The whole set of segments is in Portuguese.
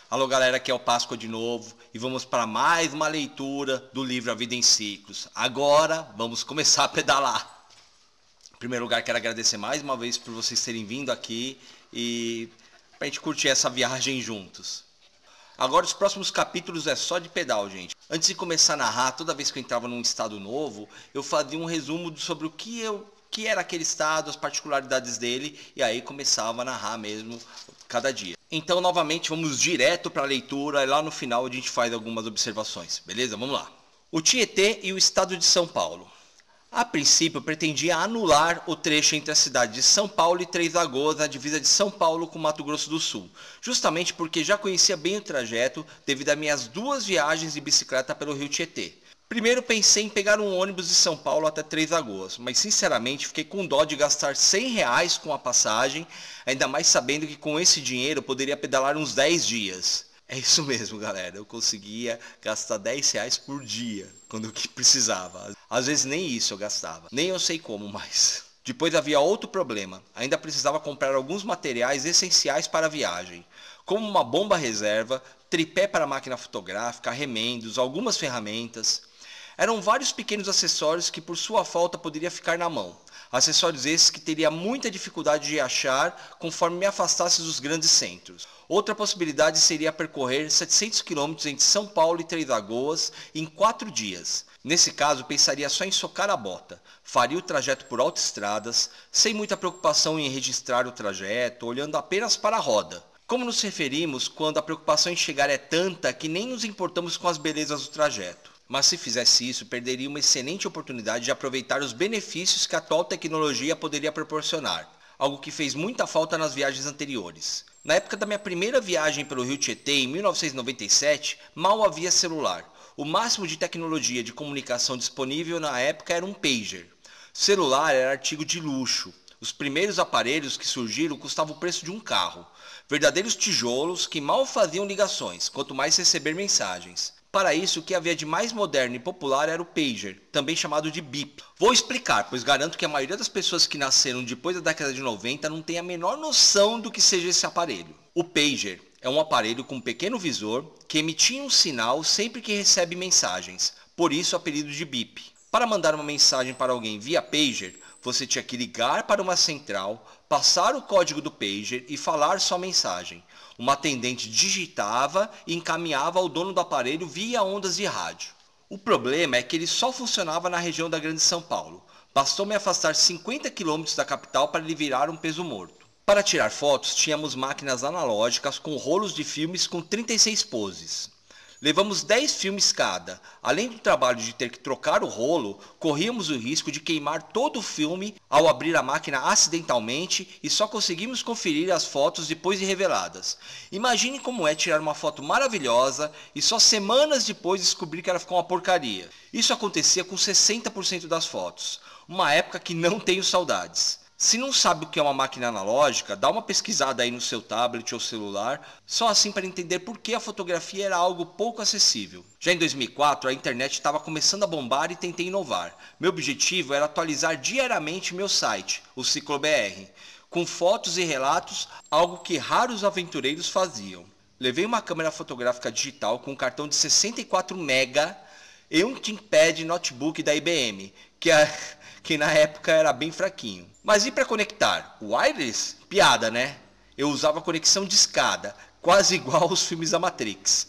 Alô galera, aqui é o Páscoa de novo e vamos para mais uma leitura do livro A Vida em Ciclos. Agora vamos começar a pedalar. Em primeiro lugar, quero agradecer mais uma vez por vocês terem vindo aqui e pra gente curtir essa viagem juntos. Agora os próximos capítulos é só de pedal, gente. Antes de começar a narrar, toda vez que eu entrava num estado novo, eu fazia um resumo sobre o que era aquele estado, as particularidades dele, e aí começava a narrar mesmo cada dia. Então, novamente, vamos direto para a leitura e lá no final a gente faz algumas observações, beleza? Vamos lá. O Tietê e o estado de São Paulo. A princípio, eu pretendia anular o trecho entre a cidade de São Paulo e Três Lagoas, na divisa de São Paulo com Mato Grosso do Sul, justamente porque já conhecia bem o trajeto devido a minhas duas viagens de bicicleta pelo Rio Tietê. Primeiro pensei em pegar um ônibus de São Paulo até Três Lagoas, mas sinceramente fiquei com dó de gastar R$ 100 com a passagem, ainda mais sabendo que com esse dinheiro eu poderia pedalar uns 10 dias. É isso mesmo, galera, eu conseguia gastar R$ 10 por dia, quando que precisava. Às vezes nem isso eu gastava, nem eu sei como mais. Depois havia outro problema, ainda precisava comprar alguns materiais essenciais para a viagem, como uma bomba reserva, tripé para a máquina fotográfica, remendos, algumas ferramentas. Eram vários pequenos acessórios que por sua falta poderia ficar na mão. Acessórios esses que teria muita dificuldade de achar conforme me afastasse dos grandes centros. Outra possibilidade seria percorrer 700 km entre São Paulo e Três Lagoas em 4 dias. Nesse caso, pensaria só em socar a bota. Faria o trajeto por autoestradas, sem muita preocupação em registrar o trajeto, olhando apenas para a roda. Como nos referimos quando a preocupação em chegar é tanta que nem nos importamos com as belezas do trajeto. Mas se fizesse isso, perderia uma excelente oportunidade de aproveitar os benefícios que a atual tecnologia poderia proporcionar, algo que fez muita falta nas viagens anteriores. Na época da minha primeira viagem pelo Rio Tietê, em 1997, mal havia celular. O máximo de tecnologia de comunicação disponível na época era um pager. Celular era artigo de luxo. Os primeiros aparelhos que surgiram custavam o preço de um carro. Verdadeiros tijolos que mal faziam ligações, quanto mais receber mensagens. Para isso, o que havia de mais moderno e popular era o pager, também chamado de bip. Vou explicar, pois garanto que a maioria das pessoas que nasceram depois da década de 90 não tem a menor noção do que seja esse aparelho. O pager é um aparelho com um pequeno visor que emitia um sinal sempre que recebe mensagens, por isso o apelido de bip. Para mandar uma mensagem para alguém via pager, você tinha que ligar para uma central, passar o código do pager e falar sua mensagem. Uma atendente digitava e encaminhava ao dono do aparelho via ondas de rádio. O problema é que ele só funcionava na região da Grande São Paulo. Bastou me afastar 50 km da capital para ele virar um peso morto. Para tirar fotos, tínhamos máquinas analógicas com rolos de filmes com 36 poses. Levamos 10 filmes cada. Além do trabalho de ter que trocar o rolo, corríamos o risco de queimar todo o filme ao abrir a máquina acidentalmente e só conseguimos conferir as fotos depois de reveladas. Imagine como é tirar uma foto maravilhosa e só semanas depois descobrir que ela ficou uma porcaria. Isso acontecia com 60% das fotos. Uma época que não tenho saudades. Se não sabe o que é uma máquina analógica, dá uma pesquisada aí no seu tablet ou celular, só assim para entender por que a fotografia era algo pouco acessível. Já em 2004, a internet estava começando a bombar e tentei inovar. Meu objetivo era atualizar diariamente meu site, o CicloBR, com fotos e relatos, algo que raros aventureiros faziam. Levei uma câmera fotográfica digital com um cartão de 64 MB e um ThinkPad notebook da IBM, que na época era bem fraquinho. Mas e para conectar? Wireless? Piada, né? Eu usava conexão discada, quase igual aos filmes da Matrix.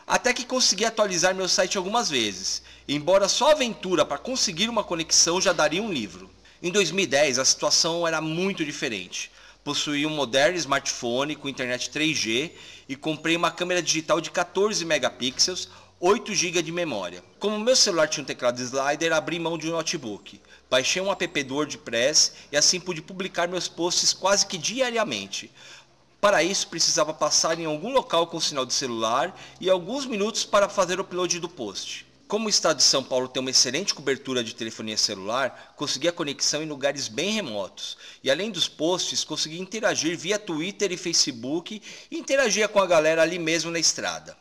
Até que consegui atualizar meu site algumas vezes, embora só a aventura para conseguir uma conexão já daria um livro. Em 2010 a situação era muito diferente. Possuí um moderno smartphone com internet 3G e comprei uma câmera digital de 14 megapixels, 8 GB de memória. Como meu celular tinha um teclado slider, abri mão de um notebook. Baixei um app do WordPress e assim pude publicar meus posts quase que diariamente. Para isso, precisava passar em algum local com sinal de celular e alguns minutos para fazer o upload do post. Como o estado de São Paulo tem uma excelente cobertura de telefonia celular, consegui a conexão em lugares bem remotos. E além dos posts, consegui interagir via Twitter e Facebook e interagia com a galera ali mesmo na estrada.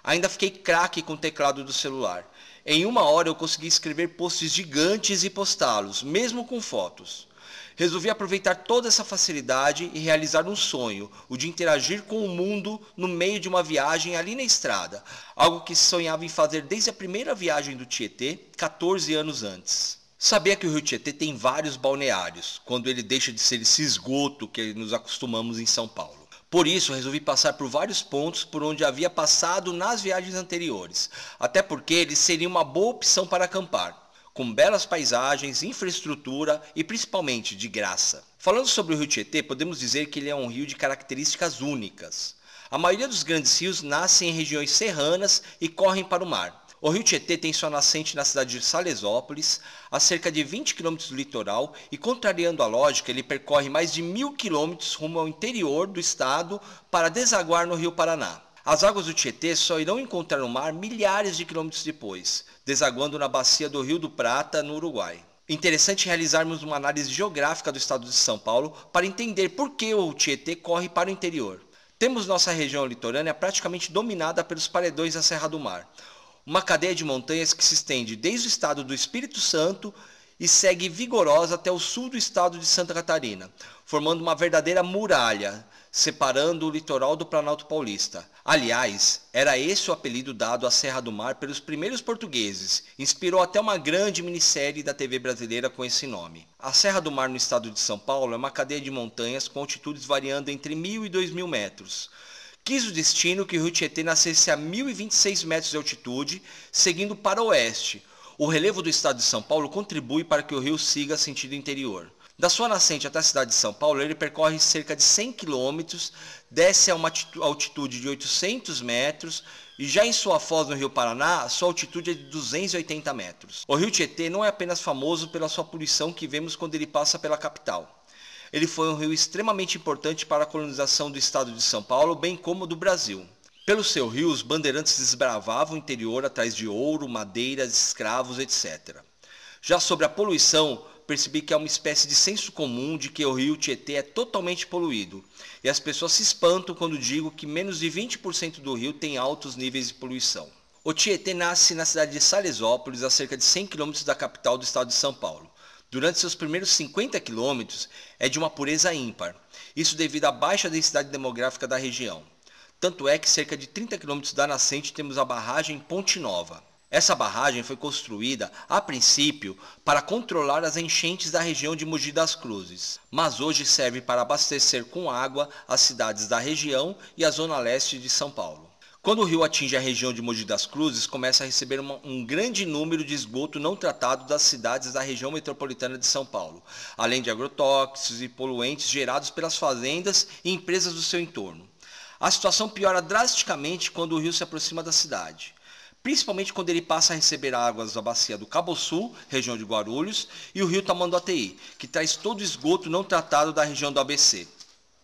Ainda fiquei craque com o teclado do celular. Em 1 hora eu consegui escrever posts gigantes e postá-los, mesmo com fotos. Resolvi aproveitar toda essa facilidade e realizar um sonho, o de interagir com o mundo no meio de uma viagem ali na estrada, algo que sonhava em fazer desde a primeira viagem do Tietê, 14 anos antes. Sabia que o rio Tietê tem vários balneários, quando ele deixa de ser esse esgoto que nos acostumamos em São Paulo. Por isso, resolvi passar por vários pontos por onde havia passado nas viagens anteriores, até porque eles seriam uma boa opção para acampar, com belas paisagens, infraestrutura e principalmente de graça. Falando sobre o rio Tietê, podemos dizer que ele é um rio de características únicas. A maioria dos grandes rios nascem em regiões serranas e correm para o mar. O rio Tietê tem sua nascente na cidade de Salesópolis, a cerca de 20 km do litoral, e contrariando a lógica, ele percorre mais de 1.000 km rumo ao interior do estado para desaguar no rio Paraná. As águas do Tietê só irão encontrar o mar milhares de quilômetros depois, desaguando na bacia do Rio do Prata, no Uruguai. Interessante realizarmos uma análise geográfica do estado de São Paulo para entender por que o Tietê corre para o interior. Temos nossa região litorânea praticamente dominada pelos paredões da Serra do Mar, uma cadeia de montanhas que se estende desde o estado do Espírito Santo e segue vigorosa até o sul do estado de Santa Catarina, formando uma verdadeira muralha, separando o litoral do Planalto Paulista. Aliás, era esse o apelido dado à Serra do Mar pelos primeiros portugueses, inspirou até uma grande minissérie da TV brasileira com esse nome. A Serra do Mar no estado de São Paulo é uma cadeia de montanhas com altitudes variando entre 1.000 e 2.000 metros. Quis o destino que o rio Tietê nascesse a 1.026 metros de altitude, seguindo para o oeste. O relevo do estado de São Paulo contribui para que o rio siga sentido interior. Da sua nascente até a cidade de São Paulo, ele percorre cerca de 100 km, desce a uma altitude de 800 metros e já em sua foz no rio Paraná, sua altitude é de 280 metros. O rio Tietê não é apenas famoso pela sua poluição que vemos quando ele passa pela capital. Ele foi um rio extremamente importante para a colonização do estado de São Paulo, bem como do Brasil. Pelo seu rio, os bandeirantes desbravavam o interior atrás de ouro, madeiras, escravos, etc. Já sobre a poluição, percebi que é uma espécie de senso comum de que o rio Tietê é totalmente poluído. E as pessoas se espantam quando digo que menos de 20% do rio tem altos níveis de poluição. O Tietê nasce na cidade de Salesópolis, a cerca de 100 km da capital do estado de São Paulo. Durante seus primeiros 50 quilômetros é de uma pureza ímpar, isso devido à baixa densidade demográfica da região. Tanto é que cerca de 30 quilômetros da nascente temos a barragem Ponte Nova. Essa barragem foi construída, a princípio, para controlar as enchentes da região de Mogi das Cruzes, mas hoje serve para abastecer com água as cidades da região e a zona leste de São Paulo. Quando o rio atinge a região de Mogi das Cruzes, começa a receber um grande número de esgoto não tratado das cidades da região metropolitana de São Paulo, além de agrotóxicos e poluentes gerados pelas fazendas e empresas do seu entorno. A situação piora drasticamente quando o rio se aproxima da cidade, principalmente quando ele passa a receber águas da bacia do Cabo Sul, região de Guarulhos, e o rio Tamanduateí, que traz todo o esgoto não tratado da região do ABC.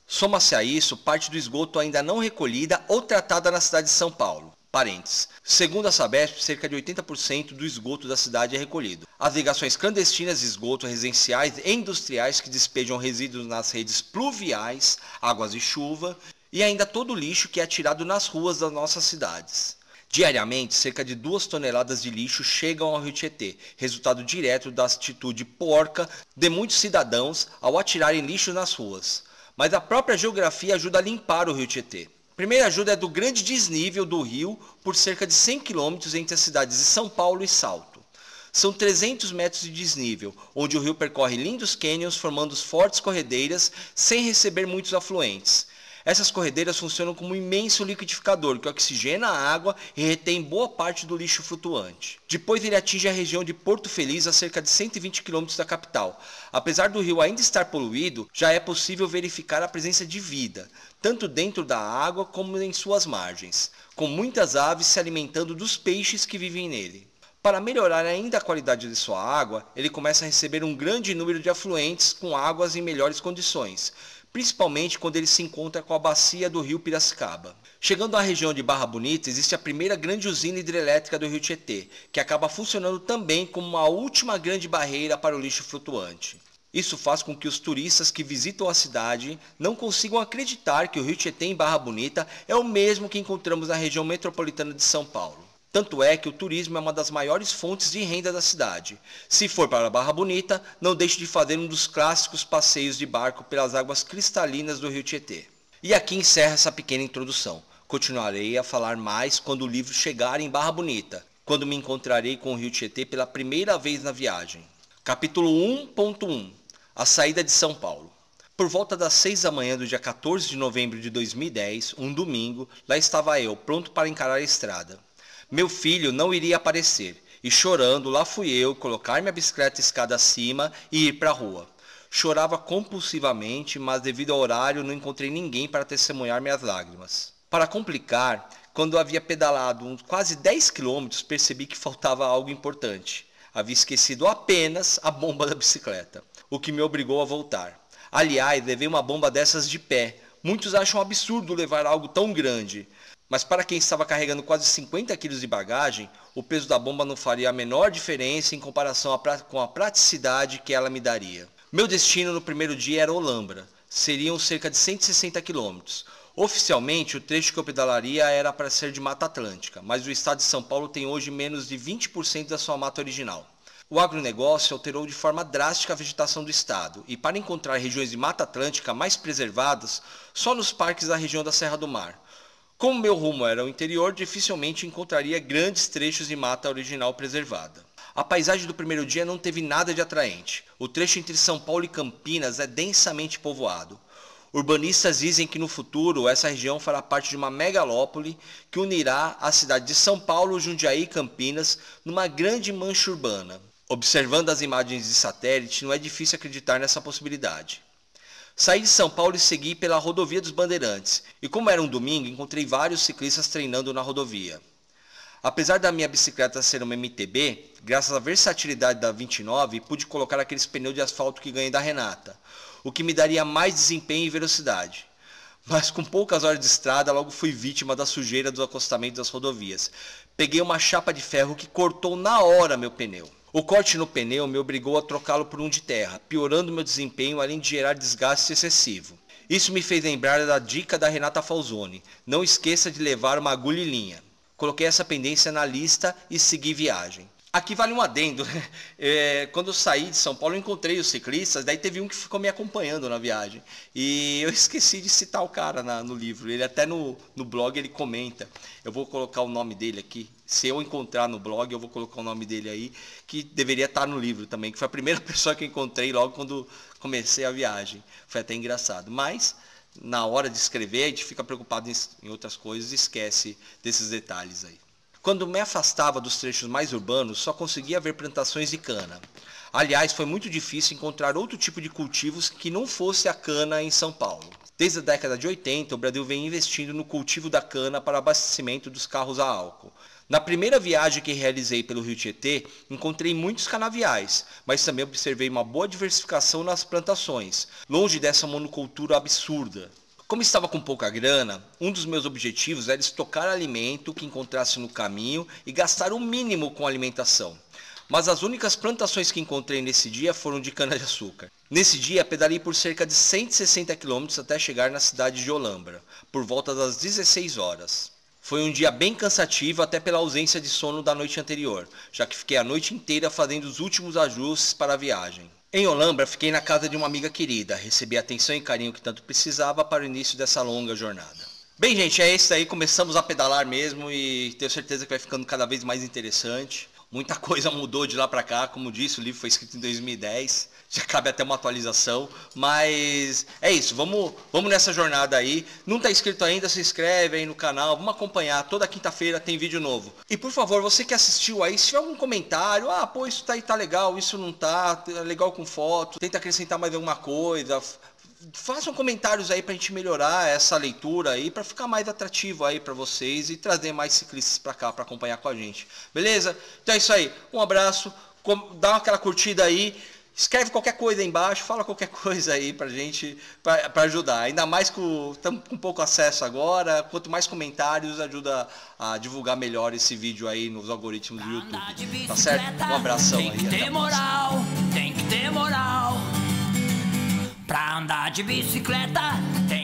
Soma-se a isso parte do esgoto ainda não recolhida ou tratada na cidade de São Paulo. Parênteses. Segundo a Sabesp, cerca de 80% do esgoto da cidade é recolhido. As ligações clandestinas de esgoto residenciais e industriais que despejam resíduos nas redes pluviais, águas de chuva, e ainda todo o lixo que é atirado nas ruas das nossas cidades. Diariamente, cerca de 2 toneladas de lixo chegam ao rio Tietê, resultado direto da atitude porca de muitos cidadãos ao atirarem lixo nas ruas. Mas a própria geografia ajuda a limpar o rio Tietê. A primeira ajuda é do grande desnível do rio por cerca de 100 km entre as cidades de São Paulo e Salto. São 300 metros de desnível, onde o rio percorre lindos cânions formando fortes corredeiras sem receber muitos afluentes. Essas corredeiras funcionam como um imenso liquidificador que oxigena a água e retém boa parte do lixo flutuante. Depois ele atinge a região de Porto Feliz, a cerca de 120 km da capital. Apesar do rio ainda estar poluído, já é possível verificar a presença de vida, tanto dentro da água como em suas margens, com muitas aves se alimentando dos peixes que vivem nele. Para melhorar ainda a qualidade de sua água, ele começa a receber um grande número de afluentes com águas em melhores condições, principalmente quando ele se encontra com a bacia do rio Piracicaba. Chegando à região de Barra Bonita, existe a primeira grande usina hidrelétrica do rio Tietê, que acaba funcionando também como uma última grande barreira para o lixo flutuante. Isso faz com que os turistas que visitam a cidade não consigam acreditar que o rio Tietê em Barra Bonita é o mesmo que encontramos na região metropolitana de São Paulo. Tanto é que o turismo é uma das maiores fontes de renda da cidade. Se for para Barra Bonita, não deixe de fazer um dos clássicos passeios de barco pelas águas cristalinas do Rio Tietê. E aqui encerra essa pequena introdução. Continuarei a falar mais quando o livro chegar em Barra Bonita, quando me encontrarei com o Rio Tietê pela primeira vez na viagem. Capítulo 1.1 A saída de São Paulo. Por volta das 6 da manhã do dia 14 de novembro de 2010, um domingo, lá estava eu, pronto para encarar a estrada. Meu filho não iria aparecer, e chorando, lá fui eu colocar minha bicicleta escada acima e ir para a rua. Chorava compulsivamente, mas devido ao horário não encontrei ninguém para testemunhar minhas lágrimas. Para complicar, quando havia pedalado uns quase 10 quilômetros, percebi que faltava algo importante. Havia esquecido apenas a bomba da bicicleta, o que me obrigou a voltar. Aliás, levei uma bomba dessas de pé. Muitos acham absurdo levar algo tão grande, mas para quem estava carregando quase 50 quilos de bagagem, o peso da bomba não faria a menor diferença em comparação com a praticidade que ela me daria. Meu destino no primeiro dia era Olambra. Seriam cerca de 160 quilômetros. Oficialmente, o trecho que eu pedalaria era para ser de Mata Atlântica, mas o estado de São Paulo tem hoje menos de 20% da sua mata original. O agronegócio alterou de forma drástica a vegetação do estado, e para encontrar regiões de Mata Atlântica mais preservadas, só nos parques da região da Serra do Mar. Como meu rumo era o interior, dificilmente encontraria grandes trechos de mata original preservada. A paisagem do primeiro dia não teve nada de atraente. O trecho entre São Paulo e Campinas é densamente povoado. Urbanistas dizem que no futuro essa região fará parte de uma megalópole que unirá a cidade de São Paulo, Jundiaí e Campinas numa grande mancha urbana. Observando as imagens de satélite, não é difícil acreditar nessa possibilidade. Saí de São Paulo e segui pela rodovia dos Bandeirantes, e como era um domingo, encontrei vários ciclistas treinando na rodovia. Apesar da minha bicicleta ser uma MTB, graças à versatilidade da 29, pude colocar aqueles pneus de asfalto que ganhei da Renata, o que me daria mais desempenho e velocidade. Mas com poucas horas de estrada, logo fui vítima da sujeira dos acostamentos das rodovias. Peguei uma chapa de ferro que cortou na hora meu pneu. O corte no pneu me obrigou a trocá-lo por um de terra, piorando meu desempenho além de gerar desgaste excessivo. Isso me fez lembrar da dica da Renata Falzoni: não esqueça de levar uma agulha e linha. Coloquei essa pendência na lista e segui viagem. Aqui vale um adendo, né? Quando eu saí de São Paulo eu encontrei os ciclistas, daí teve um que ficou me acompanhando na viagem. E eu esqueci de citar o cara no livro, ele até no blog ele comenta. Eu vou colocar o nome dele aqui, se eu encontrar no blog eu vou colocar o nome dele aí, que deveria estar no livro também, que foi a primeira pessoa que eu encontrei logo quando comecei a viagem. Foi até engraçado, mas na hora de escrever a gente fica preocupado em outras coisas e esquece desses detalhes aí. Quando me afastava dos trechos mais urbanos, só conseguia ver plantações de cana. Aliás, foi muito difícil encontrar outro tipo de cultivos que não fosse a cana em São Paulo. Desde a década de 80, o Brasil vem investindo no cultivo da cana para abastecimento dos carros a álcool. Na primeira viagem que realizei pelo Rio Tietê, encontrei muitos canaviais, mas também observei uma boa diversificação nas plantações, longe dessa monocultura absurda. Como estava com pouca grana, um dos meus objetivos era estocar alimento que encontrasse no caminho e gastar o mínimo com alimentação. Mas as únicas plantações que encontrei nesse dia foram de cana-de-açúcar. Nesse dia, pedalei por cerca de 160 km até chegar na cidade de Olambra, por volta das 16 horas. Foi um dia bem cansativo até pela ausência de sono da noite anterior, já que fiquei a noite inteira fazendo os últimos ajustes para a viagem. Em Olambra, fiquei na casa de uma amiga querida, recebi a atenção e carinho que tanto precisava para o início dessa longa jornada. Bem, gente, é isso aí, começamos a pedalar mesmo e tenho certeza que vai ficando cada vez mais interessante. Muita coisa mudou de lá para cá, como disse, o livro foi escrito em 2010, já cabe até uma atualização, mas é isso, vamos nessa jornada aí. Não está inscrito ainda, se inscreve aí no canal, vamos acompanhar, toda quinta-feira tem vídeo novo. E por favor, você que assistiu aí, se tiver algum comentário, pô, isso tá aí, tá legal, isso não tá legal com foto, tenta acrescentar mais alguma coisa, façam comentários aí pra gente melhorar essa leitura aí, pra ficar mais atrativo aí pra vocês e trazer mais ciclistas pra cá, pra acompanhar com a gente. Beleza? Então é isso aí. Um abraço, dá aquela curtida aí, escreve qualquer coisa aí embaixo, fala qualquer coisa aí pra gente, pra ajudar. Ainda mais que estamos com pouco acesso agora, quanto mais comentários ajuda a divulgar melhor esse vídeo aí nos algoritmos do YouTube. Tá certo? Um abração aí. Tem que ter moral, tem que ter moral. Pra andar de bicicleta tem